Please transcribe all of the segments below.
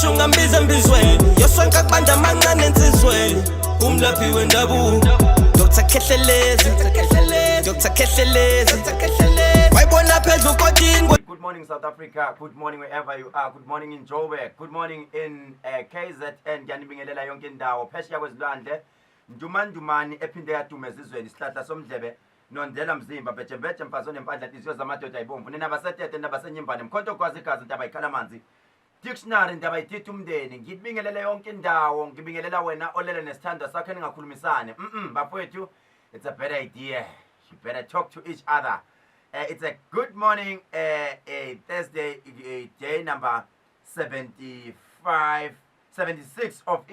ngisho ngambiza mbizweni yosonka kubanda mancane ensizweni umlaphi wendabuko Dr. Khehlelezi Dr. Khehlelezi wayibona phezulu kodini. Good morning South Africa, good morning wherever you are, good morning in Joburg, good morning in KZN. Ngiyanibingelela yonke indawo phesheya kwezilwandle ndumani ephinde yadumeza izweni isihlahla somdlebe nondela mzimba bhejebheje mfazo nempandla inhliziyo zamadoda ayibomvu nina basetete nabasenyimbane mkhonto kwazi igazi ndaba ikhala amanzi dictionary ndaba ithithi umndeni. Ngibingelela yonke indawo, ngibingelela wena olele nesithando sakhe ningakhulumisane. Bafowethu, it's a better idea, you better talk to each other. It's a good morning, Thursday, day number 76 of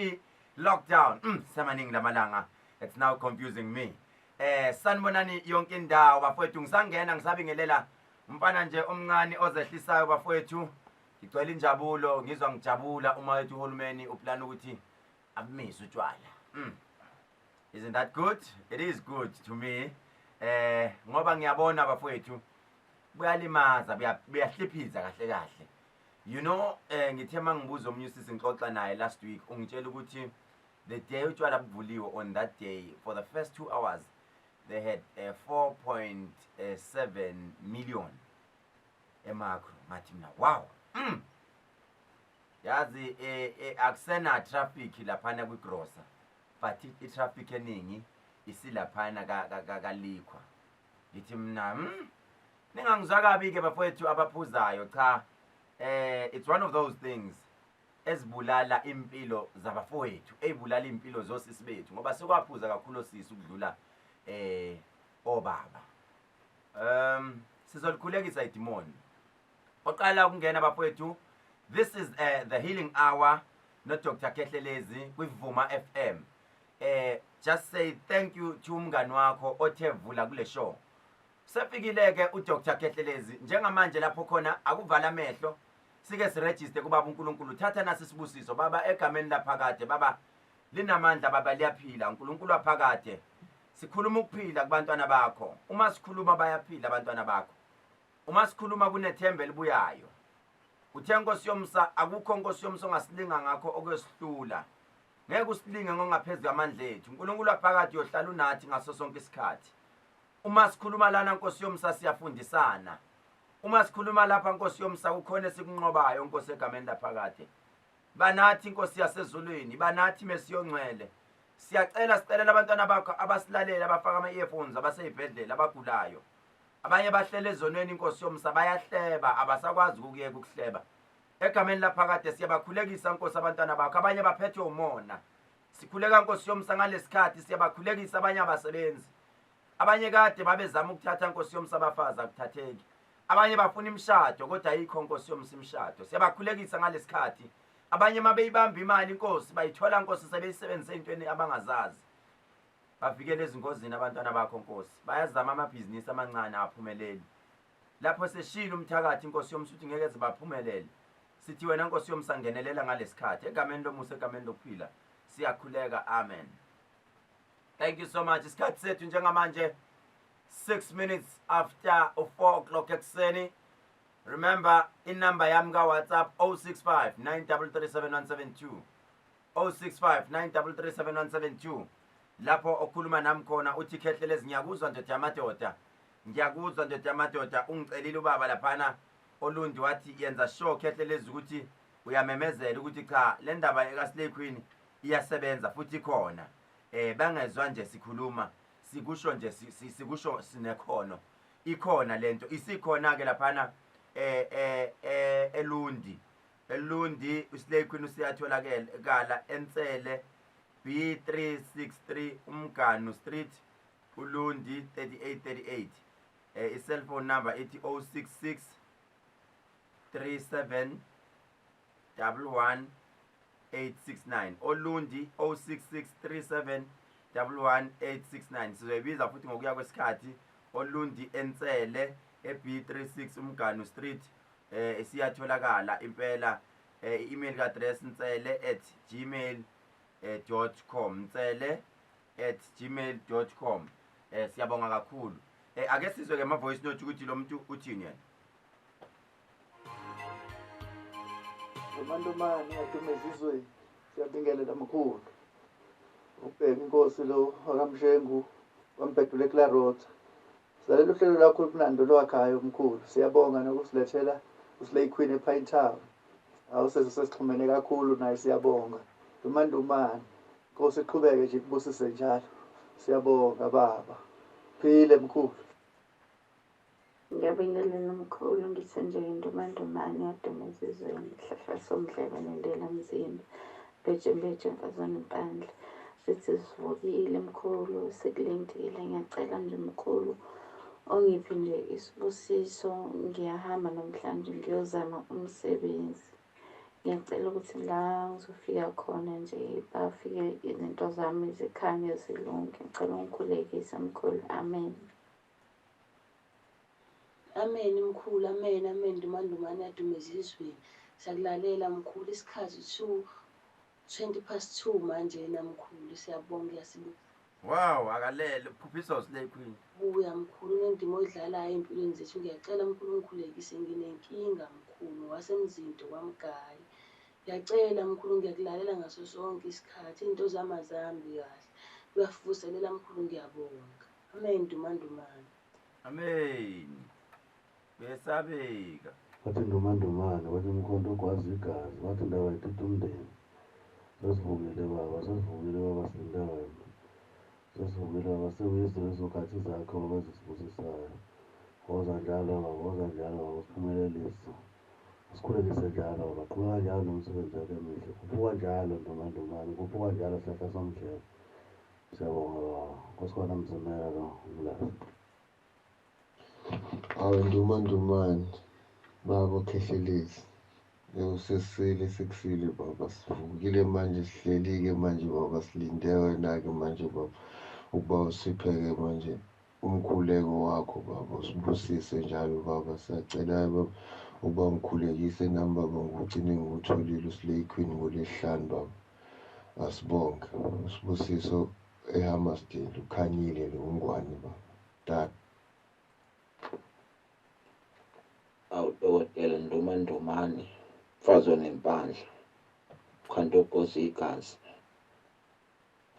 lockdown. Samaning lamalanga. It's now confusing me. Sanibonani yonke indawo bafowethu, ngisangena ngisabingelela umfana nje omncane ozehlisayo bafowethu. Ngicela injabulo, ngizwa ngijabula uma wethu uhulumeni uplan ukuthi abumise utshwala. Isn't that good? It is good to me. Ngoba ngiyabona bafowethu buyalimaza buyahliphiza kahle kahle. You know, ngithe mangibuza umnyusisi ngixoxa naye last week ungitshela ukuthi the day utshwala buvuliwe, on that day for the first 2 hours they had 4.7 million emakro. Ngathi mina wow. Yazi akusena traffic laphana kwigrosa, but i-traffic eningi isilaphana kalikwa. Ngithi mina ningangizwa kabi ke bafowethu abaphuzayo, cha, it's one of those things ezibulala impilo zabafowethu, ezibulala impilo zosisi bethu ngoba sekwaphuza kakhulu osisi ukudlula obaba. Sizolikhulekisa idemoni. Oqala ukungena bafowethu, this is the healing hour, not Dr. Khehlelezi kwivuma FM. Just say thank you to umngani wakho othe vula kule show. Sefikileke uDr. Khehlelezi njengamanje lapho khona akuvala amehlo sike siregister kubaba uNkulunkulu. Thatha nasi sibusiso baba egameni laphakade. Baba linamandla, baba liyaphila, uNkulunkulu waphakade. Sikhuluma ukuphila kubantwana bakho. Uma sikhuluma bayaphila abantwana bakho. Uma sikhuluma kunethemba elibuyayo. Uthe Nkosi yomsa akukho Nkosi yomsa ongasilinga ngakho okwesihlula. Ngeke usilinge ngokungaphezulu amandla ethu. uNkulunkulu waphakade yohlala unathi ngaso sonke isikhathi. Uma sikhuluma lana Nkosi yomsa siyafundisana. Uma sikhuluma lapha Nkosi yomsa kukhona sikunqobayo Nkosi egameni laphakade. Banathi Nkosi yasezulwini, banathi mesiyongcwele. Sicelela abantwana bakho abasilalela abafaka ama-earphones abaseyibhedlela abagulayo. Abanye bahlele ezonweni Nkosi yomsa bayahleba abasakwazi ukuyeka ukuhleba. Egameni laphakade siyabakhulekisa Nkosi abantwana bakho, abanye baphethwe umona. Sikhuleka Nkosi yomsa ngalesikhathi siyabakhulekisa abanye abasebenzi. Abanye kade babezama ukuthatha Nkosi yomsa abafazi akuthatheki. Abanye bafuna imishado kodwa ayikho Nkosi yomsa imishado. Siyabakhulekisa ngalesikhathi. Abanye mabeyibamba imali Nkosi bayithola Nkosi sebeyisebenzisa intweni abangazazi. Bavikele ezingozini abantwana bakho Nkosi. Bayazama amabhizinisi amancane aphumeleli. Lapho seshila umthakathi Nkosi yomsa uthi ngeke zibaphumelele. Sithi wena Nkosi yomsa ngenelela ngalesikhathi egameni lomusa egameni lokuphila. Siyakhuleka, amen. Thank you so much. Isikhathi sethu njengamanje 6 minutes after 4 o'clock ekuseni. Remember inamba yami ka WhatsApp 065 9337172 065 9337172. Lapho okhuluma nami khona uthi Khehlelezi ngiyakuzwa ndoda yamadoda. Ngiyakuzwa ndoda yamadoda, ungicelile ubaba laphana olundi wathi yenza sure Khehlelezi ukuthi uyamemezela ukuthi cha le ndaba ekaSlay Queen iyasebenza futhi khona. Bangezwa nje sikhuluma, sikusho nje sikusho sinekhono. Ikhona lento, isikhona ke laphana elundi uSlay Queen usiyatholakala Ensele B363 Umganu Street Ulundi 3838. I-cellphone number ithi 066 37 11 869 Olundi 066 37 11 869. Sizoyibiza futhi ngokuya kwesikhathi Olundi Ensele eB36 Umganu Street. Siyatholakala impela. Email address nsele@gmail.com nsele@gmail.com. Siyabonga kakhulu. Ake sizwe ke ama voice note ukuthi lo muntu uthini yena. Umantomane yadumeza izweni siyabingelela mkhulu. Ubheka inkosi lo wakamshengu wambhedule eKlarota. Salela uhlelo lakho olumnandi olwakhayo mkhulu. Siyabonga nokusilethela uSlay Queen ePine Town. Awuseze sesixhumene kakhulu naye siyabonga. Umantomane inkosi iqhubeke nje ikubusise njalo. Siyabonga baba. Phile mkhulu. Ngiyabingelela mkhulu ngithi nje intomantomane yadumeza izweni ihlahla somdleka nendela mzimba beje mfazane impandla sithi sivukile mkhulu sekulindile ngiyacela nje mkhulu ongiphi nje isibusiso ngiyahamba namhlanje ngiyozama umsebenzi ngiyacela ukuthi la ngizofika khona nje bafike izinto zami zikhanye zilunge ngicela ungikhulekise mkhulu amen. Amen mkhulu, amen, ntomantomane yadumeza izweni. Siyakulalela mkhulu isikhathi 2:20 manje namkhulu siyabonga siyabonga. Wow, akalele uphuphiso uSlay Queen. Buya mkhulu nendima oyidlalayo empilweni zethu ngiyacela mkhulu ungikhulekise nginenkinga mkhulu wasemzinto kwamgayi. Ngiyacela mkhulu ngiyakulalela ngaso sonke isikhathi into zami azihambi kahle. Uyafuselela mkhulu ngiyabonga. Amen ntomantomane. Amen. Besabeka. Wathi ntomantomane wathi umkhonto ogwazi igazi wathi ndawo ayithetha umndeni. Sasivukile baba silinda wena. Sasivukile baba sewuyizwe ezokhathi zakho baba zisibusisayo. Woza njalo baba usiphumelelise. Usikhulelise njalo baba qhubeka njalo nomsebenzi wakho emihle. Khuphuka njalo ntomantomane khuphuka njalo sihlahla somdleko. Siyabonga baba. Nkosikazi namzimela lo umlazi. Awe ntomantomane baba Khehlelezi sekusile baba sivukile manje sihlelike manje baba silinde wena-ke manje baba ukuba usipheke manje umkhuleko wakho baba usibusise njalo baba siyacela baba uba ngikhulekise nami baba ngugcine ngiwutholile uSlay Queen ngoLwesihlanu baba asibonge usibusiso eHammersdale ukhanyile lo ungwane baba dad. Awudokotela ntomantomane mfazi onempandla ukhanto ogwazi igazi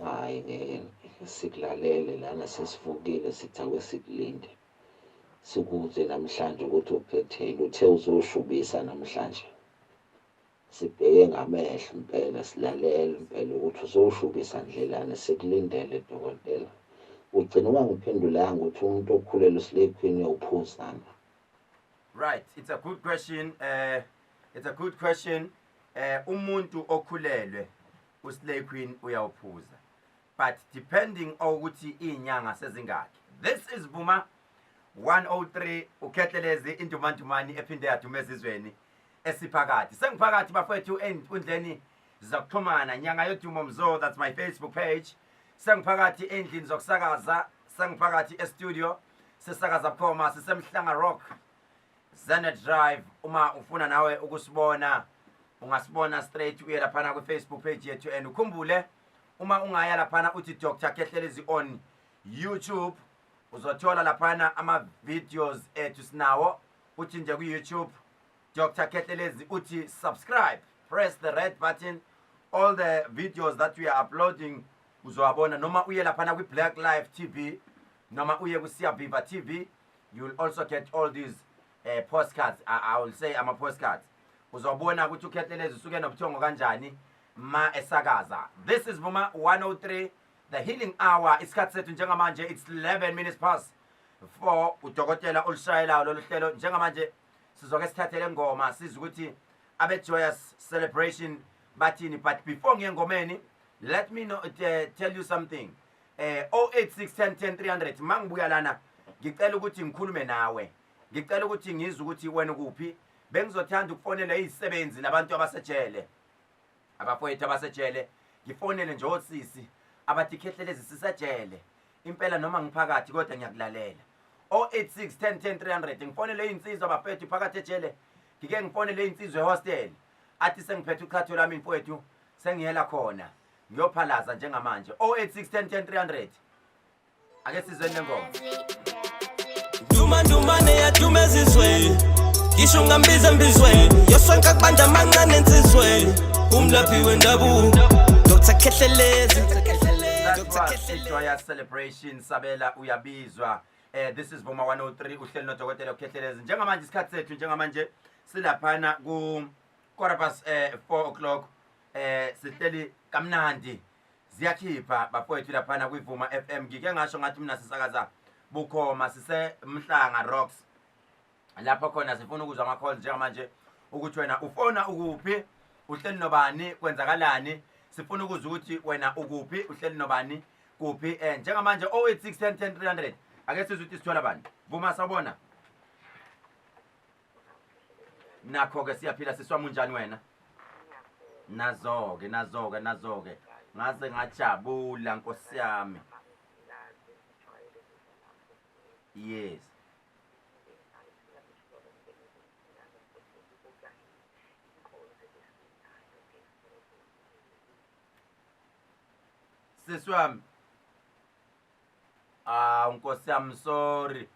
hayi sikulalele lana sesivukile sithi ake sikulinde sikuze namhlanje ukuthi uphethele uthe uzoshubisa namhlanje sibheke ngamehlo impela silalele impela ukuthi uzoshubisa ndlelane sikulindele dokotela ugcina ungangiphendulanga ukuthi umuntu okhulelwe uSlay Queen uyawuphuzana. Right, it's a good question. Umuntu okhulelwe uSlay Queen uyawuphuza. But depending ukuthi inyanga sezingaki. This is Vuma 103 Khehlelezi intomantomane ephinde yadumeza izweni esiphakathi. Sengiphakathi bafethu endlini zokuxhumana nyanga yodumo mzo, that's my Facebook page. Sengiphakathi endlini zokusakaza, sengiphakathi e-studio sisakaza bukhoma sisemhlanga rock. Zanet Drive uma ufuna nawe ukusibona ungasibona straight uye lapha ku Facebook page yethu and ukhumbule uma ungaya lapha uthi Dr. Khehlelezi on YouTube uzothola lapha ama videos ethu sinawo uthi nje ku YouTube Dr. Khehlelezi uthi subscribe, press the red button, all the videos that we are uploading uzowabona noma uye lapha ku Black Live TV noma uye ku Viva TV you will also get all these postcards. I will say I'm a postcard. Uzobona ukuthi uKhehlelezi usuke nobuthongo kanjani ma esakaza. This is Vuma 103 the healing hour. Isikhathi sethu njengamanje it's 11 minutes past 4 udokotela olishayelayo lolu hlelo njengamanje sizoke sithathele ngoma siza ukuthi abe joyous celebration bathini. But before ngengomeni let me tell you something. 0861010 mangibuya lana ngicela ukuthi ngikhulume nawe. Ngicela ukuthi ngizwe ukuthi wena kuphi bengizothanda ukufonela izisebenzi labantu abasejele abafowethu abasejele ngifonele nje osisi abathi Khehlelezi sisejele impela noma ngiphakathi kodwa ngiyakulalela 0861010 ngifonele insizwa abafethu phakathi ejele ngike ngifonele insizwa ehostel athi sengiphethe ukhatho lami mfowethu sengiyela khona ngiyophalaza njengamanje 0861010 ake sizwe lengoma Ntomantomane yadumeza izweni ngisho ungambiza embizweni yosonke akubanda amancane ensizweni umlaphi wendabuko Dr. Khehlelezi Joyous celebration sabela uyabizwa. This is Vuma 103 uhleli nodokotela Khehlelezi. Njengamanje isikhathi sethu njengamanje silaphana ku 4:04 sihleli kamnandi. Ziyakhipha bafowethu laphana kwiVuma FM. Ngike ngasho ngathi mina sisakaza bukhoma sise Mhlanga Rocks. Lapho khona sifuna ukuzwa ama calls njengamanje ukuthi wena ufona ukuphi uhleli nobani kwenzakalani sifuna ukuzwa ukuthi wena ukuphi uhleli nobani kuphi njengamanje 086 10 300 ake sizwe ukuthi sithola bani Vuma sawubona nakho ke siyaphila siswami njani wena nazoke ngaze ngajabula nkosi yami yes siswami nkosi yami sorry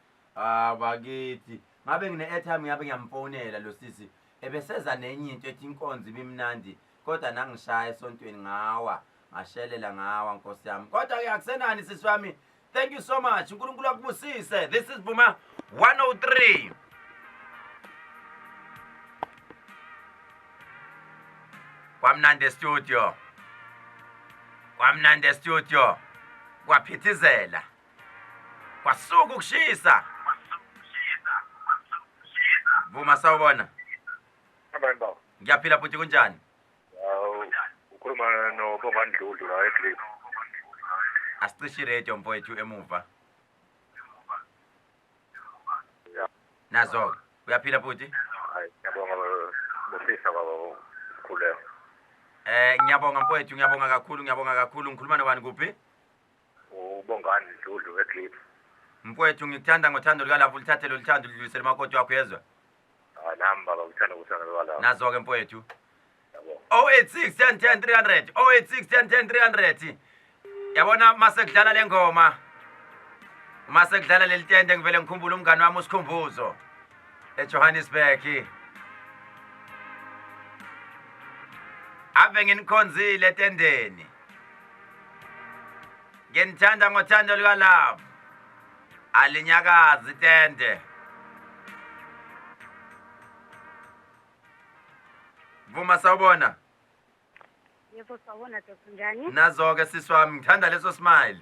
bakithi ngabe ngine airtime ngabe ngiyamfonela lo sisi ebeseza nenye into ethi inkonzo ibimnandi kodwa nangishaya esontweni ngawa ngashelela ngawa nkosi yami kodwa ke akusenani siswami thank you so much uNkulunkulu akubusise this is Vuma 103 kwamnandi studio kwaphithizela kwasuka ukushisa Vuma sawubona Abamba ngiyaphila futhi kunjani ukhuluma noBongandlulu la eClip asicishe radio mfowethu emuva nazo uyaphila futhi ngiyabonga bofisa baba sikhuleko ngiyabonga mfowethu ngiyabonga kakhulu ngikhuluma nobani kuphi uBongandlulu eClip mfowethu ngikuthanda ngothando likalapho lithathe lo lithando lidlulisele makoti wakho yezwa nami baba ngithanda ukuthanda kwala nazo ke mfowethu 086 10 300 086 10 300 yabona mase kudlala lengoma mase kudlala lelitende ngivele ngikhumbula umngane wami usikhumbuzo eJohannesburg ave nginikhonzile etendeni ngenithanda ngothando likalapho alinyakazi itende Vuma sawubona Yebo sawubona Dr. Njani nazo-ke siswami ngithanda leso smile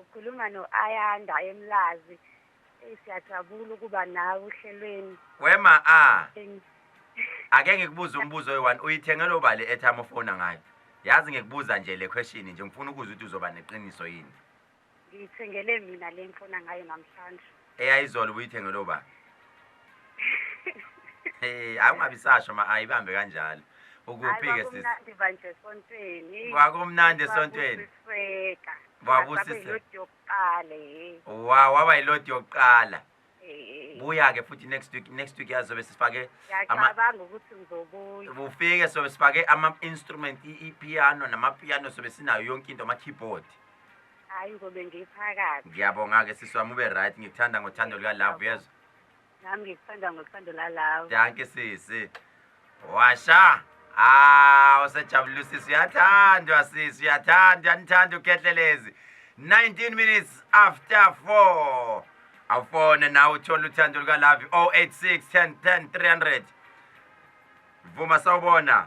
ukhuluma no-Ayanda eMlazi siyajabula ukuba nawe uhlelweni wema ake ngikubuza umbuzo oyi-1 uyithengele obale airtime ofona ngayo yazi ngikubuza nje le question nje ngifuna ukuzwa ukuthi uzoba neqiniso yini ngiyithengele mina le mfona ngayo namhlanje eyayizolo ubuyithengele obani awungabisasho ayibambe kanjalo ukuphi-ke sisi kwakumnandi esontweni wabusise waba yilodi yokuqala buya-ke futhi next week yazobe sifake ngiyacabanga ukuthi ngizobuya ufike sobe sifake ama-instrument ipiano namapiano sobe sinayo yonke into ama-keyboard hayi ngizobe ngiphakathi ngiyabonga-ke sisi wami ube right ngikuthanda ngothando lukalove yezwa nami ngikuthanda ngothando lalawo danke sisi washa usejabulile sisi uyathandwa sisi uyanithanda uKhehlelezi 19 minutes after 4 awufone nawe uthola uthando lukalove 086 10 10 300 Vuma sawubona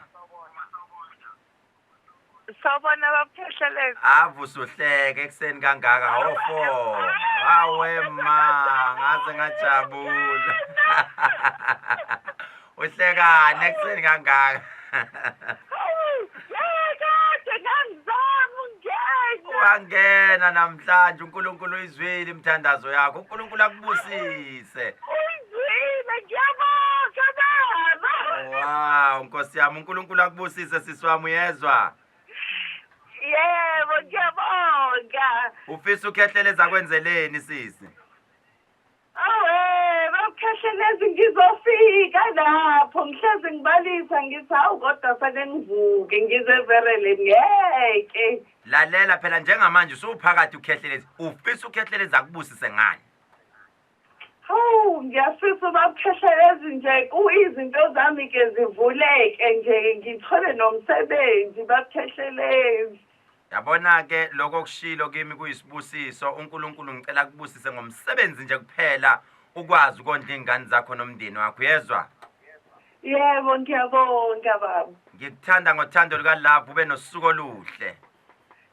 Sawubona babakhehlelezi avusuhleke ekseni kangaka o4 awema ngaze ngajabula uhlekane ekseni kangaka wangena namhlanje uNkulunkulu uyizwile imthandazo yakho uNkulunkulu akubusise uyizwile ngiyabonga baba wow nkosi yami uNkulunkulu akubusise sisi wami uyezwa yebo ngiyabonga ufisa uKhehlelezi akwenzeleni sisi babakhehlelezi ngizofika lapho ngihlezi ngibalisa ngithi hawu kodwa sake ngivuke ngizeverele ngeke lalela phela njengamanje usuphakathi uKhehlelezi ufisa uKhehlelezi akubusise ngani Hawu ngiyafisa babukhehlelezi nje izinto zami ke zivuleke nje ngithole nomsebenzi babukhehlelezi. Yabona ke lokho kushilo kimi kuyisibusiso uNkulunkulu ngicela kubusise ngomsebenzi nje kuphela ukwazi ukondla ingane zakho nomndeni wakho yezwa. Yebo ngiyabonga baba. Ngikuthanda ngothando lukaLove ube nosuku oluhle.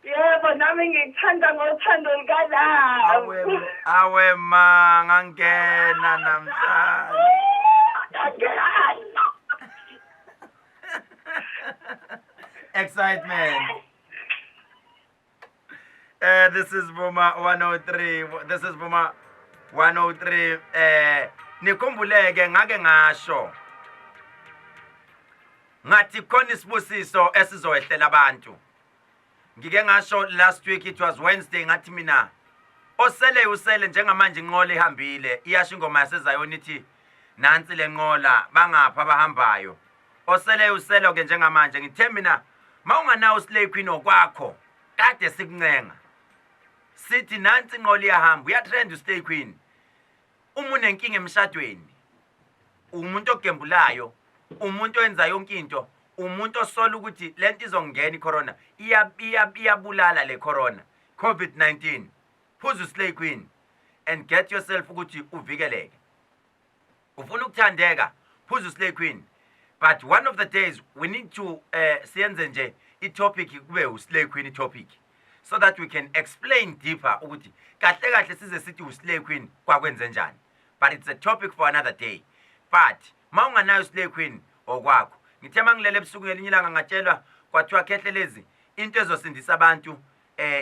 Yebo nami ngikuthanda ngothando lukaLove. Awe ma ngangena namhlanje. Excitement. This is Boma 103. This is Boma 103. Nikhumbuleke ngake ngasho. Ngathi khona isibusiso esizohlela abantu. Ngike ngasho last week, it was Wednesday, ngathi mina usele njengamanje inqola ihambile iyasho ingoma yasezayo nithi nansi lenqola bangapha abahambayo. Usele ke njengamanje ngithe mina mawunganawo slay queen okwakho kade sikuncenga. Sithi nansi inqola iyahamba uyatrend uslay queen. Uma unenkinga emshadweni umuntu ogembulayo, umuntu oyenza yonke into, umuntu osola ukuthi lento izongena icorona iyabulala le corona COVID-19. Phuza uslay queen and get yourself ukuthi uvikeleke. Ufuna ukuthandeka, phuza uslay queen. But one of the days we need to siyenze nje itopic kube uslay queen topic so that we can explain deeper ukuthi kahle size sithi uslay queen kwakwenze njani. But it's a topic for another day. But mawunganayo uslay queen okwakho ngithe mangilele ebusuku ngelinye ilanga ngatshelwa kwathiwa Khehlelezi into ezosindisa abantu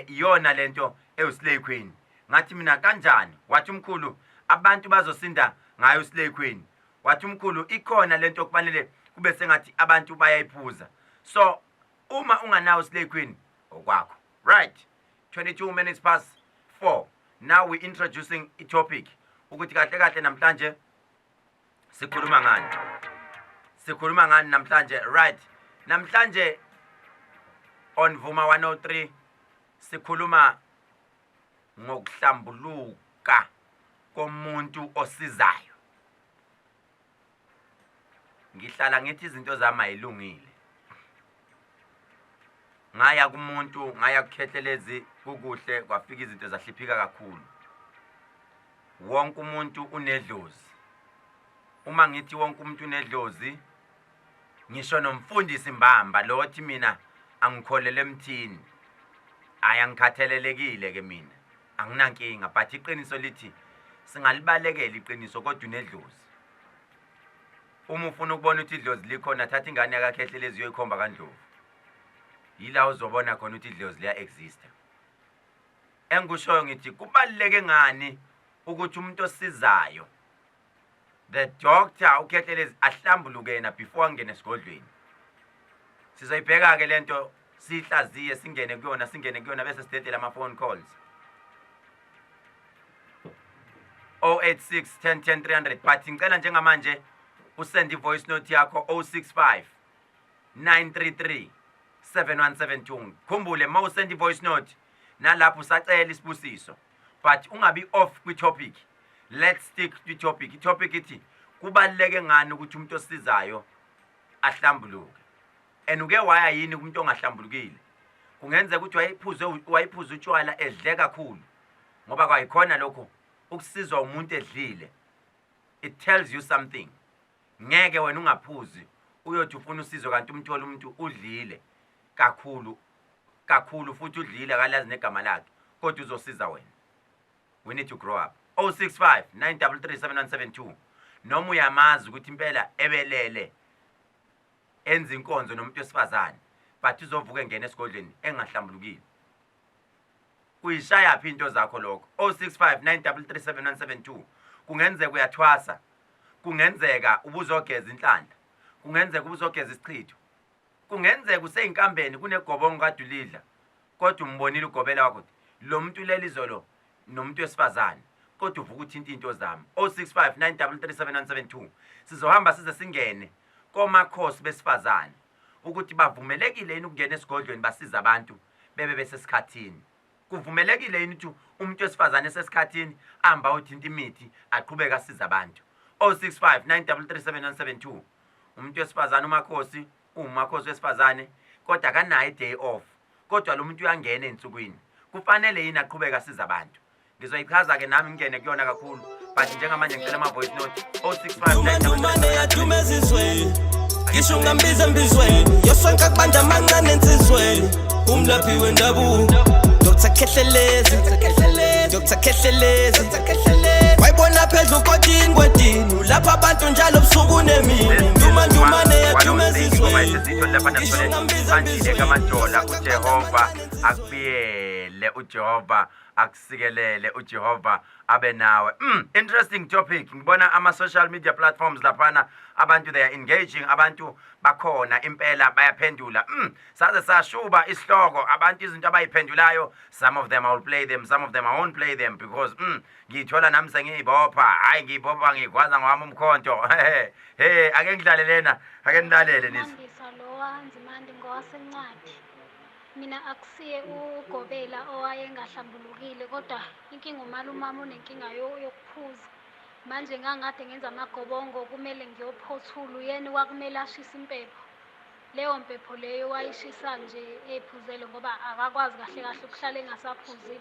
iyona lento euslay queen. Ngathi mina kanjani? Wathi umkhulu abantu bazosinda ngayo uslay queen. Wathi umkhulu ikhona lento okufanele kube sengathi abantu bayayiphuza. So uma unganawo uslay queen okwakho, right? 22 minutes past 4. Now we're introducing a topic ukuthi kahle namhlanje sikhuluma ngani. Sikhuluma ngani namhlanje, right? Namhlanje on Vuma 103 sikhuluma ngokuhlambuluka komuntu osizayo. Ngihlala ngithi izinto zami ayilungile. Ngaya kumuntu, ngaya kuKhehlelezi kukuhle kwafika izinto zahliphika kakhulu. Wonke umuntu unedlozi. Uma ngithi wonke umuntu unedlozi, ngisho nomfundisi Mbamba lo othi mina angikholele emthini. Ayangikhathalelekile ke mina. Anginankinga but iqiniso lithi singalibalekela iqiniso kodwa unedlozi. Uma ufuna ukubona ukuthi idlozi likhona thatha ingane yaKhehlelezi uyoyikhomba kaNdlovu. Yila uzobona khona ukuthi idlozi liya exista. Engushoyo ngithi kubaluleke ngani ukuthi umuntu osizayo the doctor uKhehlelezi ahlambuluke yena before angene esigodlweni. Sizoyibheka ke lento sihlaziye singene kuyona bese sidedela ama phone calls. 086 10 300 but ngicela njengamanje usend voice note yakho 065 933 7172. Khumbule mawusend voice note nalapho usacela isibusiso but ungabi off kwi topic. Let's stick to topic. Topic ithi kubaluleke ngani ukuthi umuntu osizayo ahlambuluke. Uke waya yini kumuntu ongahlambulukile? Kungenza ukuthi wayiphuza utshwala edle kakhulu. Ngoba kwayikhona lokho ukusizwa umuntu edlile. It tells you something. Ngeke wena ungaphuzi uyothi ufuna usizo kanti umthola umuntu udlile kakhulu futhi udlile akalazi negama lakhe kodwa uzosiza wena. We need to grow up. 065 933 7172. Noma uyamazi ukuthi impela ebelele enza inkonzo nomuntu wesifazane but uzovuka ngene esigodlweni engahlambulukile. Uyishaya phi into zakho lokho? 065 933 7172. Kungenzeka uyathwasa. Kungenzeka ubuzogeza inhlanda. Kungenzeka ubuzogeza isichitho. Kungenzeka useyinkambeni kunegobongo kade ulidla kodwa umbonile ugobela wakho lo muntu leli izolo nomuntu wesifazane kodwa uvuka uthinta into zami. 065 933 7172. Sizohamba size singene komakhosi besifazane ukuthi bavumelekile yini ukungena esigodlweni basiza abantu bebe besesikhathini. Kuvumelekile yini ukuthi umuntu wesifazane esesikhathini amba uthinta imithi aqhubeka asiza abantu 065 9337972 umuntu wesifazane umakhosi umakhosi wesifazane kodwa akanayo day off kodwa lo muntu uyangena ensukwini kufanele yini aqhubeka asiza abantu ngizoyichaza ke nami ngene kuyona kakhulu but njengamanje ngicela ama voice note 065 ngisho ngambiza embizweni yosonke akubanja amancane ensizweni umlaphi wendabuko Dr. Khehlelezi Dr. Khehlelezi wayibona phezulu kodini kwedini lapha abantu njalo busuku nemini ndumane yathumezizweni ngisho ngambiza embizweni uJehova akubiyele uJehova akusikelele uJehova abe nawe interesting topic ngibona ama social media platforms laphana abantu they are engaging abantu bakhona impela bayaphendula saze sashuba isihloko abantu izinto abayiphendulayo some of them I will play them some of them I won't play them because ngithola nami sengiyibopha hayi ngibopha ngikwaza ngwami umkhonto ake ngidlale lena ake nilalele nisi Nzimande ngowasencwadi mina akusiye ugobela owayengahlambulukile kodwa inkinga umalumama unenkinga yokuphuza manje ngangade ngenza amagobongo kumele ngiyophothula yena kwakumele ashisa impepho leyo mpepho leyo wayishisa nje ephuzele ngoba akakwazi kahle kahle ukuhlala engasaphuzi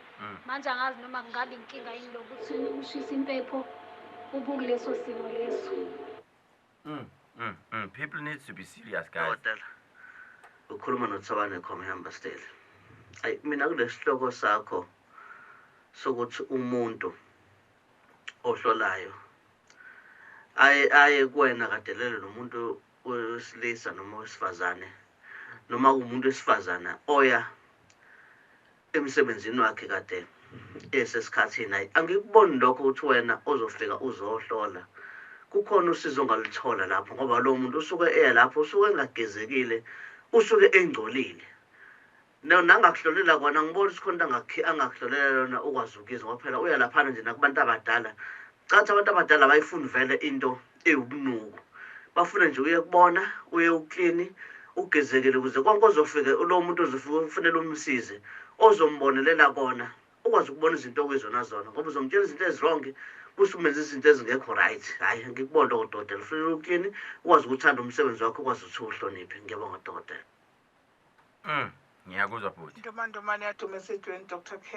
manje angazi noma kungabe inkinga yini lokuthi ushisa impepho ubukuleso simo leso people need to be serious guys ukhuluma noThabane Khomhamba Stele ayi mina kulesihloko sakho sokuthi umuntu ohlolayo aye kuwena kadelele nomuntu wesilisa noma wesifazane noma umuntu wesifazana oya emsebenzini wakhe kade esesikhathini ayi angikuboni lokho ukuthi wena ozofika uzohlola kukhona usizo ongaluthola lapho ngoba lo muntu usuke lapho usuke engagezekile usuke engcolile nangakuhlolela kona ngibona isikhonto angakuhlolela yona ukwazi ukuzwa ngoba phela uya lapha nje nakubantu abadala cathi abantu abadala bayifuna vele into eyobunuku bafuna nje uye kubona uye uklini ugezekile ukuze konke ozofike lo muntu ozofika ufanele umsize ozombonelela kona ukwazi ukubona izinto okwizona zona ngoba uzomtshela izinto ezilonke usumenza izinto ezingekho right hayi ngikubona dokotela ufanele uklini ukwazi ukuthanda umsebenzi wakho ukwazi ukuthi uhloniphe ngiyabonga dokotela ngiyakuzwa futhi ndomandumane yadume esedweni Dr. K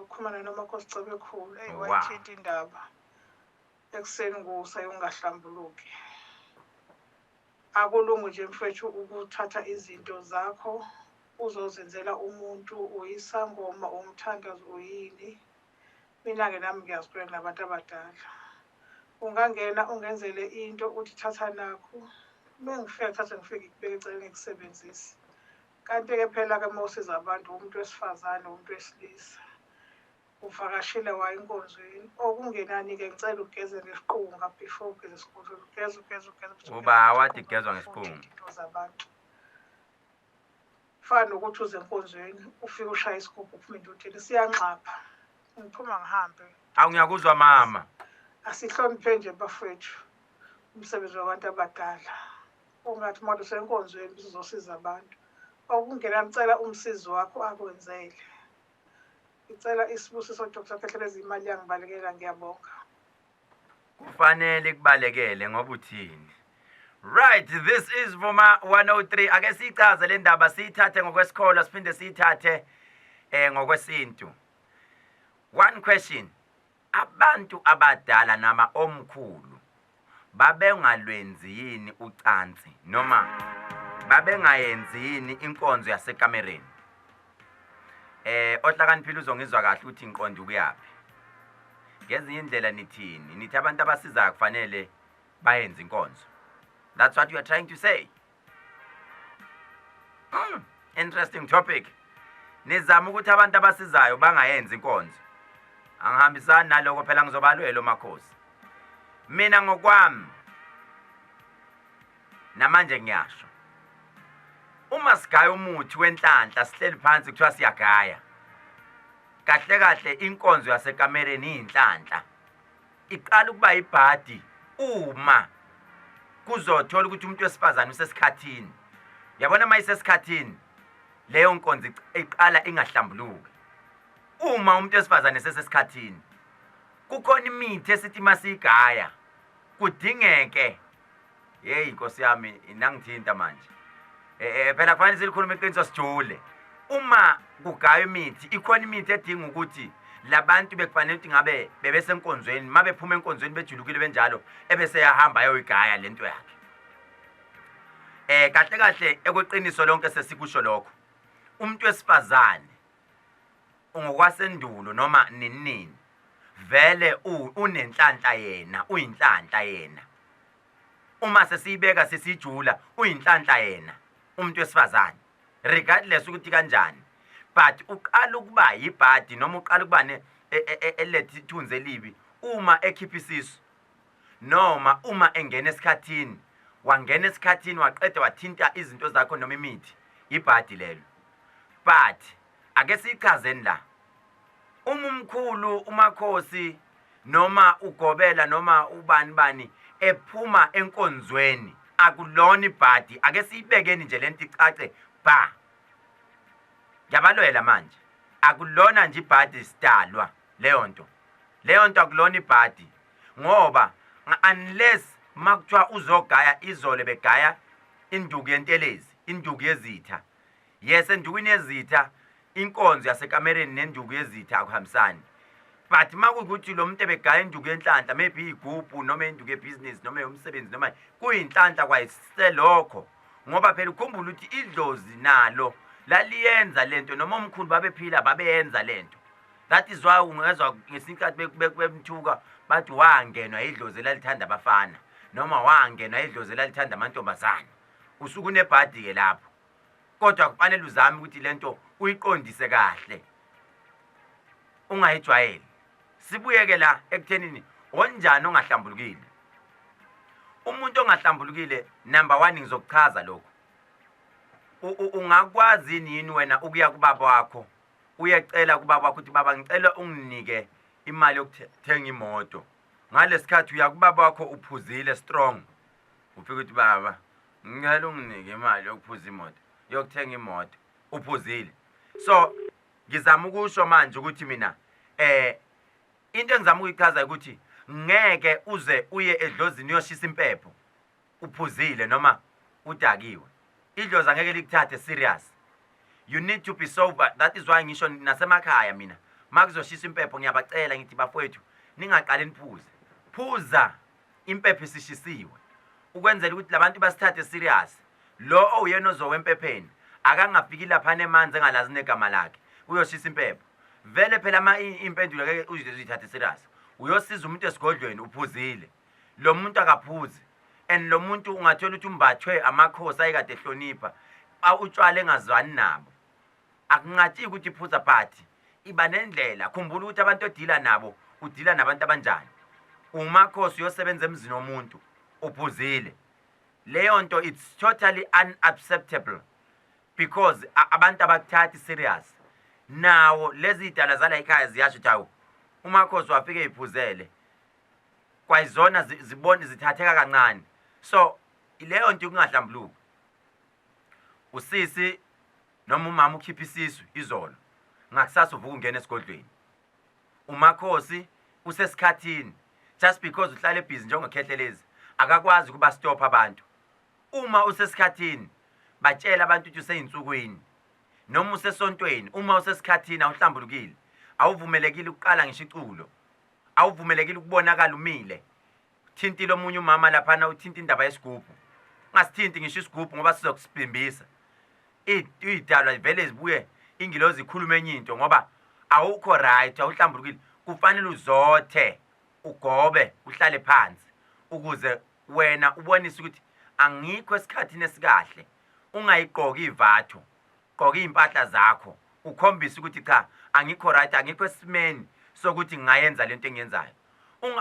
ukhulumana nomakhosi Cebekhulu wayithinta indaba ekuseni ngusa ungahlambuluki akulungu nje mfethu ukuthatha izinto zakho uzozenzela umuntu uyisangoma umthandazo uyini mina ke nami ngiyazibona nabantu abadala ungangena ungenzele into uthi thatha nakho mengifika thatha ngifike ngibeke eceleni ngikusebenzise kanti ke phela ke mawusiza abantu umuntu wesifazane umuntu wesilisa uvakashile waye inkonzweni okungenani ke ngicela ugeze ngesiqunga before ugeze isikhulu ugeze uba wathi gezwa ngesiqunga zabantu fana ukuthi uze enkonzweni ufike ushaya isigubhu uphume endodeni siyanxapha ngiphuma ngihambe ngiyakuzwa mama asihloniphe nje bafethu umsebenzi wabantu abadala ungathi manje usenkonzweni uzosiza abantu okungena ngicela umsizi wakho akwenzele ngicela isibusiso Dr. Khehlelezi imali yangibalekela ngiyabonga kufanele kubalekele ngoba uthini right this is Vuma 103 ake sichaze le ndaba siyithathe ngokwesikolo siphinde siyithathe ngokwesintu one question abantu abadala nama omkhulu babengalwenzi yini ucansi noma babengayenzi yini inkonzo yasekamereni ohlakaniphile uzongizwa kahle uthi inqondo ukuyapi ngezinye indlela nithini nithi abantu abasizayo kufanele bayenze inkonzo that's what you are trying to say interesting topic nizama ukuthi abantu abasizayo bangayenzi inkonzo angihambisani naloko phela ngizobalwela makhosi mina ngokwami namanje ngiyasho uma sigaya umuthi wenhlanhla sihleli phansi kuthiwa siyagaya kahle kahle inkonzo yasekamereni inhlanhla iqala ukuba ibhadi uma kuzothola ukuthi umuntu wesifazane usesikhathini yabona mayisesikhathini leyo nkonzo iqala ingahlambuluki uma umuntu wesifazane sesesikhathini kukhona imithi esithi masigaya kudingeke hey inkosi yami inangithinta manje phela kufanele silikhuluma iqiniso sijule uma kugaya imithi ikhona imithi edinga ukuthi labantu bekufanele ukuthi ngabe bebesenkonzweni mabe phuma enkonzweni bejulukile benjalo ebese yahamba ayoyigaya lento yakhe kahle kahle ekweqiniso lonke sesikusho lokho umuntu wesifazane ungokwasendulo noma ninini vele unenhlanhla yena uyinhlanhla yena uma sesiyibeka sesijula uyinhlanhla yena umuntu wesifazane regardless ukuthi kanjani but uqala ukuba yibhadi noma uqala ukuba elethi ithunze libi uma ekhipha isisu noma uma engena esikhathini wangena esikhathini waqeda wathinta izinto zakho noma imithi ibhadi lelo but ake sichazeni la umkhulu umakhosi noma ugobela noma ubani ephuma enkonzweni akulona ibhadi ake siyibekeni nje lento icace ba yabalwela manje akulona nje ibhadi sidalwa leyo nto akulona ibhadi ngoba unless makuthiwa uzogaya izole begaya induku yentelezi induku yezitha yes endukweni yezitha inkonzo yasekamereni nenduku yezitha akuhambisani but makukuthi lo muntu ebegaya induku yenhlanhla maybe igubhu noma induku yebusiness noma umsebenzi noma kuyinhlanhla kwayiselokho ngoba phela ukhumbula ukuthi idlozi nalo laliyenza lento noma omkhulu babephila babeyenza lento that is why ungezwa ngesikhathi bemthuka bathi wangenwa idlozi lalithanda abafana noma wangenwa idlozi lalithanda amantombazana usuku nebhadi ke lapho kodwa kufanele uzame ukuthi lento uyiqondise kahle ungayijwayeli sibuyeke la ekuthenini onjani ongahlambulukile umuntu ongahlambulukile number 1 ngizokuchaza lokho ungakwazi yini wena ukuya kubaba wakho uyecela kubaba wakho ukuthi baba ngicela unginike imali yokuthenga imoto ngalesikhathi uya kubaba wakho uphuzile strong ufika ukuthi baba ngicela unginike imali yokuphuza imoto yokuthenga imoto uphuzile so ngizama ukusho manje ukuthi mina into engizama ukuyichaza ukuthi ngeke uze uye edlozini uyoshisa impepho uphuzile noma udakiwe idlozi angeke likuthathe serious you need to be sober that is why ngisho nasemakhaya mina makuzoshisa impepho ngiyabacela ngithi bafowethu ningaqali niphuze phuza impepho isishisiwe ukwenzela ukuthi labantu basithathe serious lo oyena ozowempepheni akangafiki lapha nemanzi engalazi negama lakhe uyoshisa impepho vele phela impendulo ngeke uzithathe serious uyosiza umuntu esigodlweni uphuzile lo muntu akaphuzi and lo muntu ungathola ukuthi umbathwe amakhosi ayikade ehlonipha utshwala engazwani nabo akungathi ukuthi iphuza party iba nendlela khumbula ukuthi abantu odila nabo udila nabantu abanjani umakhosi uyosebenza emzini womuntu uphuzile leyo nto it's totally unacceptable because abantu abakuthathi serious nawo lezi idala zala ekhaya ziyasho ukuthi awu umakhosi wafike iphuzele kwayizona zibone zithatheka kancane so ileyo nto kungahlambuluki usisi noma umama ukhipha isisu izolo ngakusasa uvuka ungena esigodlweni umakhosi usesikhathini just because uhlale busy njengokhehlelezi akakwazi ukuba stop abantu uma usesikhathini batshela abantu ukuthi useyinsukwini noma usesontweni uma usesikhathini awuhlambulukile awuvumelekile ukuqala ngisho iculo awuvumelekile ukubonakala umile thintile omunye umama lapha uthinta indaba yesigubhu ngasithinti ngisho isigubhu ngoba sizokusibimbisa idalwa vele zibuye ingilozi ikhuluma enye into ngoba awukho right awuhlambulukile kufanele uzothe ugobe uhlale phansi ukuze wena ubonise ukuthi angikho esikhathini esikahle ungayiqoki ivatho qoka impahla zakho ukhombisa ukuthi cha angikho right angikho esimeni sokuthi ngayenza lento engiyenzayo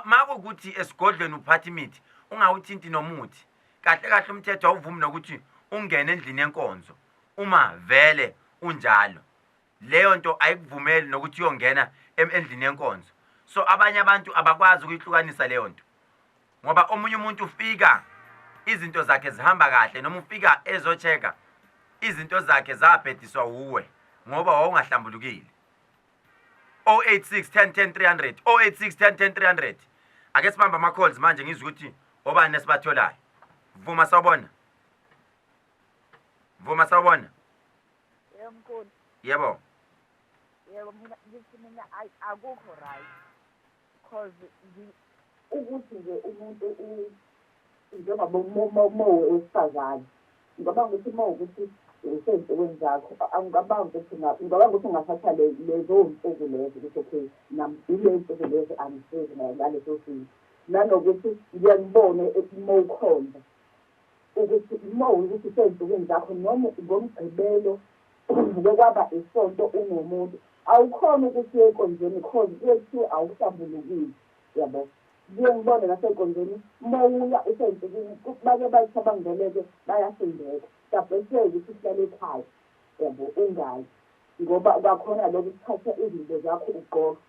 makukuthi esigodlweni uphatha imithi ungawuthinti nomuthi kahle kahle umthetho awuvumi nokuthi ungene endlini yenkonzo uma vele unjalo leyo nto ayikuvumeli nokuthi uyongena endlini yenkonzo so abanye abantu abakwazi ukuyihlukanisa leyo nto ngoba omunye umuntu ufika izinto zakhe zihamba kahle noma ufika ezocheka izinto zakhe zabhediswa uwe ngoba wawungahlambulukile 086 10 10 300 086 10 10 300. Ake sibamba ama calls manje ngizwe ukuthi obani esibatholayo. Vuma sawubona. Vuma sawubona. Yemkhulu. Yebo. Yebo mina akukho right. Because ukuthi nje umuntu njengoba wesifazane ngicabanga ukuthi uma ukuthi usensukwini zakho angicabanga ukuthi ngicabanga ukuthi ungathatha lezo nsuku lezo ukuthi okay ile nsuku lezo angisizi ngaleso simo nanokuthi ngiyangibone uma ukhonza ukuthi uma ukuthi usensukwini zakho noma ngomgqibelo kwaba isonto ungumuntu awukhona ukuthi uye enkonzweni because kuyethiwa awuhlambulukile yabo ngiyengibone nasenkonzweni uma uya usensukwini bake bayithabangeleke bayasindeka sabese ukuthi uhlale ekhaya yabo ungayi ngoba kwakhona lokho kuthatha izinto zakho ugqoka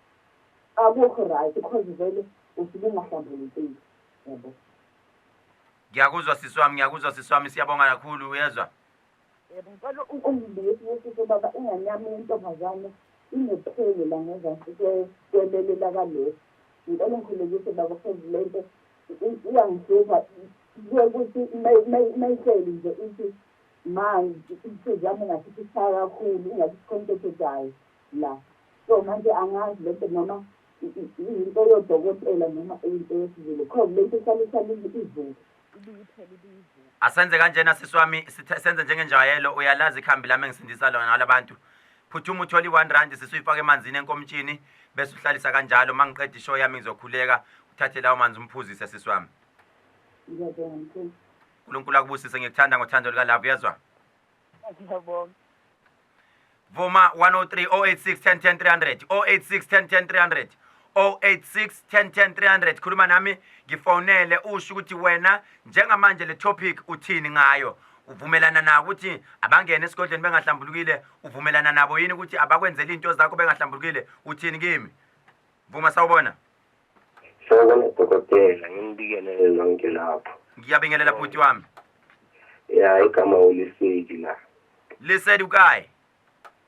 akukho right because vele usuke ungahlambulukile yabo. Ngiyakuzwa siswami siyabonga kakhulu uyezwa. Ngicela ungibuyise ukuthi baba inganyami intombazane inephele la ngezansi kwelele lakalesi. Ngicela ngikhulekise baba because lento iyangihlupha ukuthi mayihleli nje ithi manje inhliziyo yami ngathi isishaya kakhulu ingathi iconcentrateayo la. So manje angazi lento noma into yodokotela noma into yesizulu because lento ihlala ivuka Asenze kanjena siswami senze njengenjayelo uyalazi ikhambi lami engisindisa lona ngalabantu. Phuthuma utholi 1 rand sisuyifaka emanzini enkomtshini bese uhlalisa kanjalo mangiqeda ishow yami ngizokhuleka uthathe lawo manzi umphuzise siswami. Ngiyabonga. uNkulunkulu akubusise ngikuthanda ngothando lika love uyezwa. Ngiyabonga. Vuma 103 086 10 10 300 086 10 10 300 086 10 10 300 khuluma nami ngifonele usho ukuthi wena njengamanje le topic uthini ngayo uvumelana na ukuthi abangene esigodleni bengahlambulukile uvumelana nabo yini ukuthi abakwenzela into zakho bengahlambulukile uthini kimi. Vuma sawubona. Sawubona dokotela ngibingelele lonke lapho. Ngiyabingelela bhuti wami. Ya igama uliseki la. Lisedi ukayi.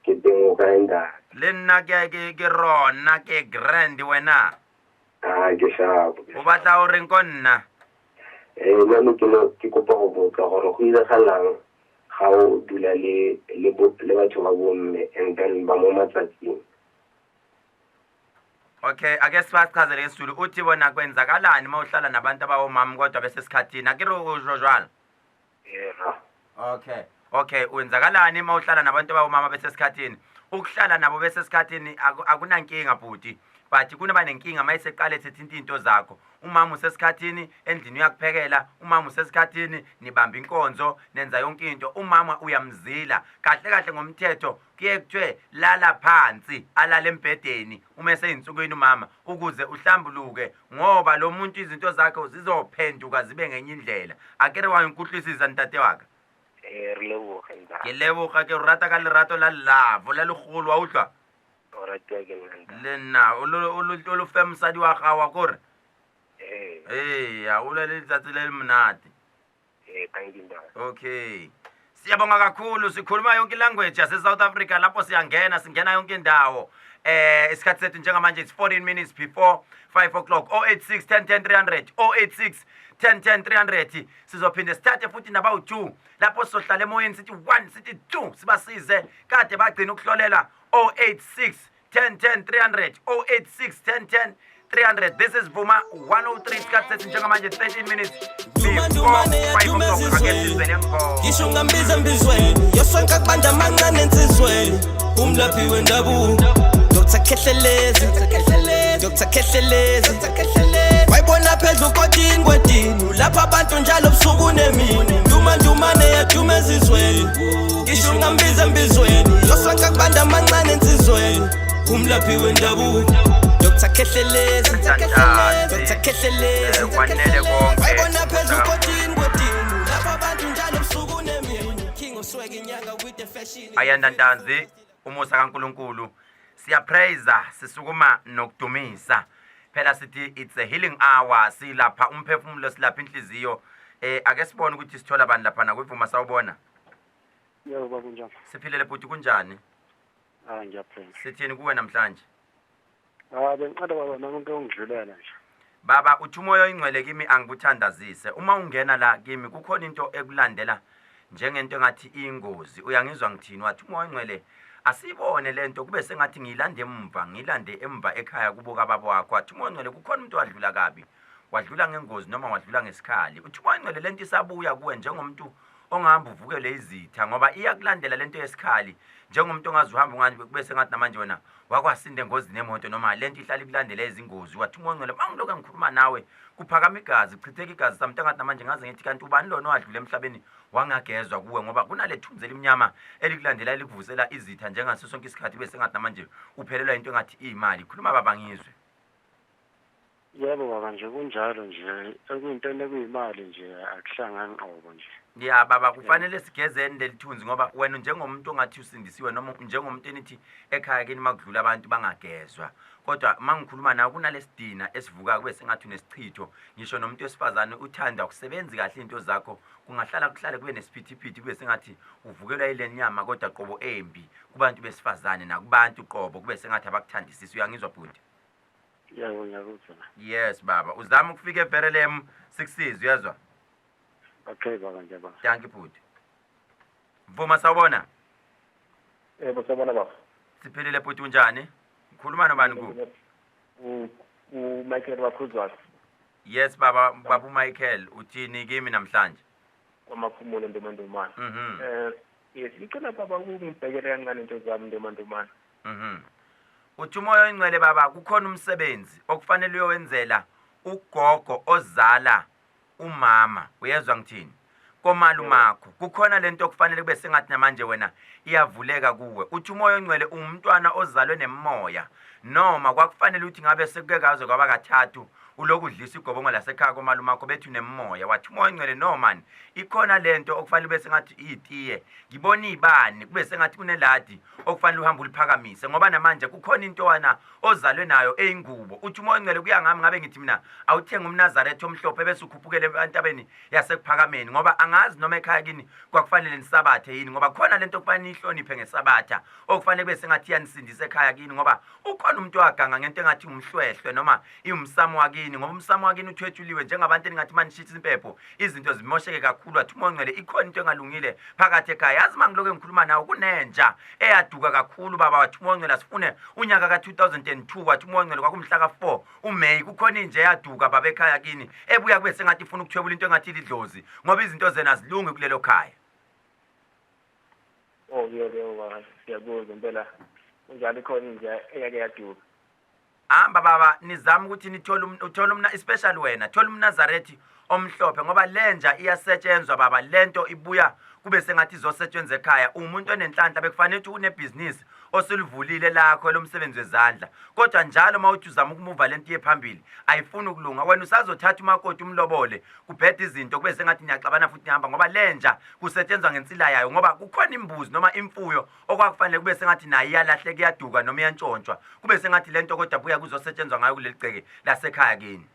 Kidinga inda. Lena ke rona ke grand wena. Ke shabo. O batla o reng konna? Nna ke kopa go botsa gore go ile galang ga o dula le batho ba bomme and then ba mo matsatsing. Okay, ake sichazele ngesizulu uthi bona kwenzakalani mawuhlala nabantu abawomama kodwa bese sikhathini akiro ujojwala. Yeah. Okay, wenzakalani mawuhlala nabantu abawomama bese sikhathini? Ukuhlala nabo bese sikhathini akunankinga bhuti. But kunaba nenkinga mayiseqale sethinta into zakho. Umama usesikhathini endlini uyakuphekela, umama usesikhathini nibamba inkonzo, nenza yonke into. Umama uyamzila. Kahle ngomthetho kuye kuthiwe lala phansi, alala embhedeni uma eseyinsukwini umama ukuze uhlambuluke ngoba lo muntu izinto zakhe zizophenduka zibe ngenye indlela. Akere wanginkutlisisa ntate waka. Rilebuga nda. Ke leboga ke rata ka lerato la lavo la legolo wa utlwa. Lena o fe mosadi wa gawa kore. Ya o le letsatsi le monate. Okay. Siyabonga kakhulu sikhuluma yonke language yase South Africa lapho singena yonke indawo. Isikhathi sethu njengamanje it's 14 minutes before 5 o'clock. 086 10 10 300 086 10 10 300 sizophinde sithathe futhi nabawu 2 lapho sizohlala emoyeni sithi 1 sithi 2 sibasize kade bagcina ukuhlolela 086 10 10 300 086 10 10 300. This is Vuma 103 isikhathi sethu njengamanje 13 minutes before 5 o'clock akesizweni enko. Ngisho ngambiza mbizweni yosonka kubanda amancane ensizweni umlaphi wendabuko Dr. Khehlelezi Dr. Khehlelezi wayibona phezulu kodini lapha abantu njalo busuku nemini ndumane yadume ezizweni ngisho ngambiza mbizweni yosonka kubanda amancane ensizweni umlaphi wendabuko Dr. Khehlelezi Dr. Khehlelezi wayibona phezulu kodini lapha abantu njalo busuku nemini king oswag inyanga with the fashion Ayandantanzi umusa kaNkulunkulu siyapraise sisukuma nokudumisa phela sithi it's a healing hour silapha umphefumulo silapha inhliziyo ake sibone ukuthi sithola abantu lapha na kwivuma sawubona. Yebo baba kunjani? Siphilele bhuti kunjani? Ngiyaphila. Sithini kuwe namhlanje? Bengicela baba nami into ongidlulela nje. Baba uthi umoya oyingcwele kimi angikuthandazise. Uma ungena la kimi kukhona into ekulandela njengento engathi ingozi. Uyangizwa ngithini wathi umoya oyingcwele asibone lento kube sengathi ngilande emva ekhaya kubuka baba wakho. Wathi umoya oyingcwele kukhona umuntu wadlula kabi. Wadlula ngengozi noma wadlula ngesikhali. Uthi umoya oyingcwele lento isabuya kuwe njengomuntu ongahamba uvukele izitha ngoba iyakulandela lento yesikhali njengomuntu ongazuhamba ungani kube sengathi namanje wena wakwasinde engozini nemoto noma lento ihlala ikulandela izingozini. Wathi umoya oyingcwele mangiloku ngikhuluma nawe kuphakama igazi kuchitheka igazi samntu engathi namanje ngaze ngithi kanti ubani lona owadlula emhlabeni wangagezwa kuwe ngoba kunalethunzi elimnyama elikulandela elikuvusela izitha njengaso sonke isikhathi bese ngathi namanje uphelelwa into engathi imali. Khuluma baba ngizwe. Yebo baba nje kunjalo nje ekuyinto ekuyimali nje akuhlangani qobo nje. Ya baba kufanele sigezeni lelithunzi ngoba wena njengomuntu ongathi usindisiwe noma njengomuntu enithi ekhaya kini makudlula abantu bangagezwa. Kodwa mangikhuluma nawe kunalesidina esivuka kube sengathi unesichitho ngisho nomuntu wesifazane uthanda ukusebenza kahle into zakho kungahlala kuhlale kube nesiphithiphithi kube sengathi uvukelwa ile nyama kodwa qobo embi kubantu besifazane nakubantu qobo kube sengathi abakuthandisisi. Uyangizwa bhuti? Yebo ngiyakuzwa. Yes baba uzama ukufika eBerlem 6 uyazwa? Okay baba ngiyabona. Thank you bhuti. Vuma sawubona? Yebo sawubona baba. Siphilile bhuti unjani? Ukhuluma nobani ku? Michael wakhuzwa. Yes baba babu Michael uthini kimi namhlanje? Kwamaphumulo ndomandumana. Yes ngicela baba ukungibhekela kancane into zami ndomandumana. Uthi umoya oyingcwele baba kukhona umsebenzi okufanele uyowenzela ugogo ozala umama. Uyezwa ngithini? Komalumakho kukhona lento okufanele kube sengathi namanje wena iyavuleka kuwe. Uthi umoya oyingcwele umntwana ozalwe nemoya noma kwakufanele ukuthi ngabe sekukekaze kwaba kathathu uloku udlisa igobongo lasekhaya komalumakho bethi unemoya. Wathi umoya oyingcwele no man ikhona lento okufanele bese ngathi itiye ngibona ibani kube sengathi kuneladi okufanele uhamba uliphakamise ngoba namanje kukhona into wana ozalwe nayo eyingubo. Uthi umoya oyingcwele kuya ngami ngabe ngithi mina awuthenga umnazarethe omhlophe bese ukhuphukele entabeni yasekuphakameni ngoba angazi noma ekhaya kini kwakufanele nisabathe yini ngoba khona lento okufanele ihloniphe ngesabatha okufanele kube sengathi yanisindisa ekhaya kini ngoba ukhona umuntu waganga ngento engathi umhlwehlwe noma iwumsamo wakini ngoba umsamo wakini uthwethuliwe njengabantu engathi manishitha impepho izinto zimosheke kakhulu. Wathi umoya oyingcwele ikhona into engalungile phakathi ekhaya. Yazi mangiloku ngikhuluma nawe kunenja eyaduka kakhulu baba. Wathi umoya oyingcwele asifune unyaka ka2002 wathi umoya oyingcwele kwakumhla ka4 uMeyi kukhona inje eyaduka baba ekhaya kini ebuya kube sengathi ifuna ukuthwebula into engathi lidlozi ngoba izinto zena zilunge kulelo khaya. Oh yebo siyakuzwa impela njalo khona nje eyake yaduka. Hamba baba nizama ukuthi uthola umna especially wena thola umnazarethi omhlophe ngoba lenja iyasetshenzwa baba lento ibuya kube sengathi izosetshenzwa ekhaya. Umuntu onenhlanhla bekufanele ukuthi unebusiness osilivulile lakho lomsebenzi wezandla kodwa njalo mawuthi uzama ukumuva lento yephambili ayifuni ukulunga. Wena usazothatha umakoti umlobole kubhedda izinto kube sengathi niyaxabana futhi nihamba ngoba lenja kusetshenzwa ngensila yayo ngoba kukhona imbuzi noma imfuyo okwakufanele kube sengathi nayo iyalahleka iyaduka noma iyantshontshwa kube sengathi lento kodwa buya kuzosetshenzwa ngayo kuleli gceke lasekhaya kini.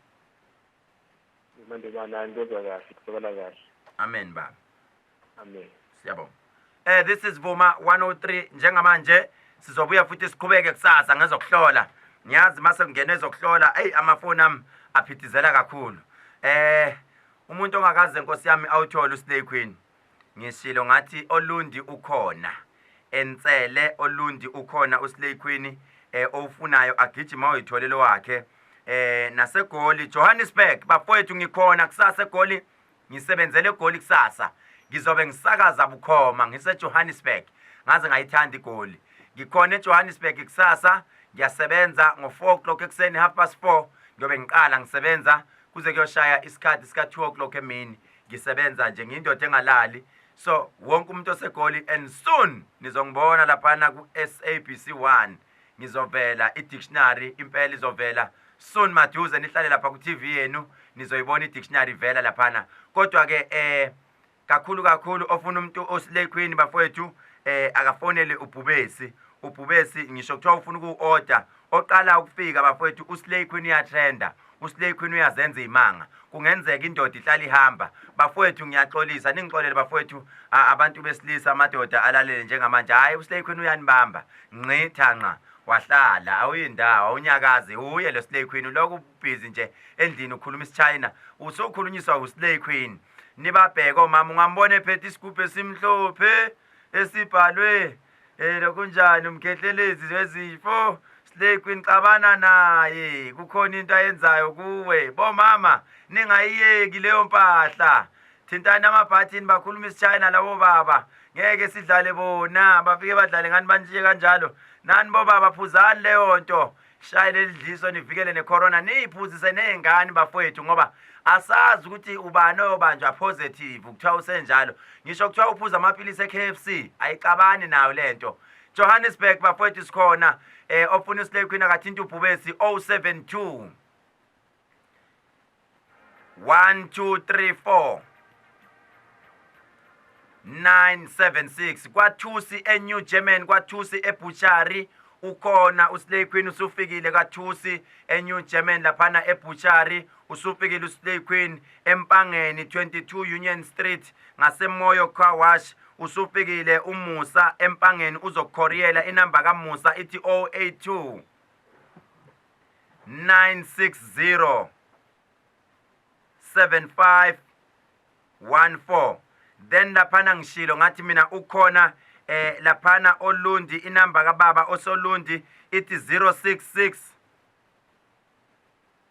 Mandibana ngizwa kahle kusebenza kahle. Amen baba. Amen. Siyabonga. This is Vuma 103 njengamanje sizobuya futhi siqhubeke kusasa ngezokuhlola. Ngiyazi mase kungena ezokuhlola amafoni ami aphithizela kakhulu. Umuntu ongakaze Nkosi yami awuthola uSlay Queen. Ngishilo ngathi Olundi ukhona. Ensele Olundi ukhona uSlay Queen ofunayo agijima uyitholelo wakhe. Nasegoli Johannesburg bafowethu ngikhona kusasa egoli ngisebenzele egoli kusasa. Ngizobe ngisakaza bukhoma ngise Johannesburg ngaze ngayithanda igoli. Ngikhona eJohannesburg kusasa ngiyasebenza ngo4 o'clock ekseni 4:30 ngiyobe ngiqala ngisebenza kuze kuyoshaya isikhathi sika 2 o'clock emini ngisebenza nje ngiyindoda engalali. So wonke umuntu osegoli and soon nizongibona lapha ku SABC1 ngizovela i-dictionary impela izovela soon maduze nihlale lapha ku TV yenu nizoyibona i-dictionary vela lapha. Kodwa ke kakhulu ofuna umuntu oSlay Queen bafowethu akafonele ubhubesi ngisho kuthiwa ufuna uku-order oqala ukufika bafowethu uSlay Queen uyatrenda uSlay Queen uyazenza imanga kungenzeka indoda ihlala ihamba bafowethu ngiyaxolisa ningixolele bafowethu abantu besilisa amadoda alalele njengamanje hayi uSlay Queen uyanibamba ngqitha nqa wahlala awuyindawo awunyakazi uye lo Slay Queen lokhu busy nje endlini ukhuluma isiChina usokhulunyiswa uSlay Queen nibabheke omama ungambona ephethe isigubhu esimhlophe esibhalwe lokunjani umkhehlelezi wezifo Slay Queen xabana naye kukhona into ayenzayo kuwe bomama ningayiyeki leyo mpahla thintana amabhathini bakhuluma isiChina labo baba ngeke sidlale bona bafike badlale ngani banje kanjalo nani bobaba phuzani leyo nto shayile lidliso nivikele necorona niyiphuzise nezingane bafowethu ngoba asazi ukuthi ubani oyobanjwa positive ukuthiwa usenjalo ngisho kuthiwa uphuza amaphilisi eKFC ayicabani nayo lento Johannesburg bafowethu sikhona ofuna uSlay Queen akathinta ubhubesi 072 1234 976 kwaThusi eNew German kwaThusi eButchery ukhona uSlay Queen usufikile kwaThusi eNew German laphana eButchery usufikile uSlay Queen eMpangeni 22 Union Street ngaseMoyo Car Wash usufikile uMusa eMpangeni uzokhoriyela inamba kaMusa ithi 082 960 7514 then laphana ngishilo ngathi mina ukhona laphana Olundi inamba kababa osolundi ithi 066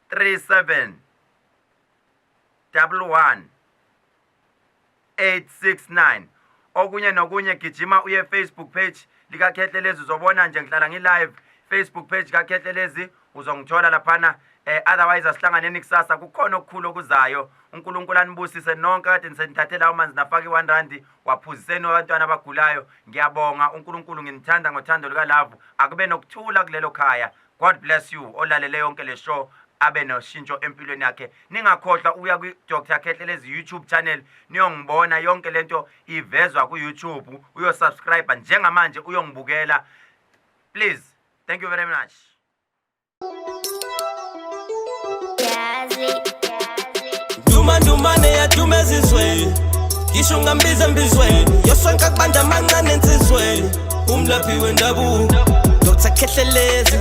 37 11 869 okunye nokunye gijima uye Facebook page lika Khehlelezi uzobona nje ngihlala ngi-live Facebook page ka Khehlelezi uzongithola laphana otherwise asihlanganeni kusasa kukhona okukhulu okuzayo uNkulunkulu anibusise nonke kade nisenithathela amanzi nafaka i1 rand waphuziseni abantwana abagulayo ngiyabonga uNkulunkulu nginithanda ngothando lika love akube nokuthula kulelo khaya God bless you olalele yonke le show abe noshintsho empilweni yakhe ningakhohlwa uya ku Dr Khehlelezi YouTube channel niyongibona yonke lento ivezwa ku YouTube uyosubscribe njengamanje uyongibukela please thank you very much Ndumane yathumeza izweni ngisho ngambiza embizweni yosonke akubanda amancane ensizweni umlaphi wendabuko Dr Khehlelezi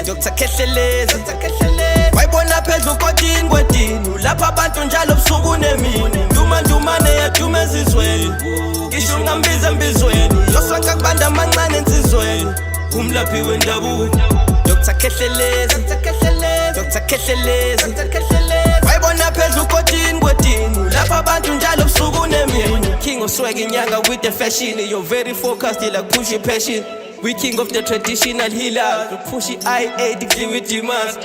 Dr Khehlelezi wayibona phezulu ukodini kwedini lapha abantu njalo busuku nemini ndumane yathumeza izweni ngisho ngambiza embizweni yosonke akubanda amancane ensizweni umlaphi wendabuko Dr Khehlelezi Dr Khehlelezi wayibona phezulu ukodini kwedini lapha abantu njalo busuku nemini king of swag inyanga with the fashion you're very focused like pushy passion we king of the traditional healer pushy I the with demands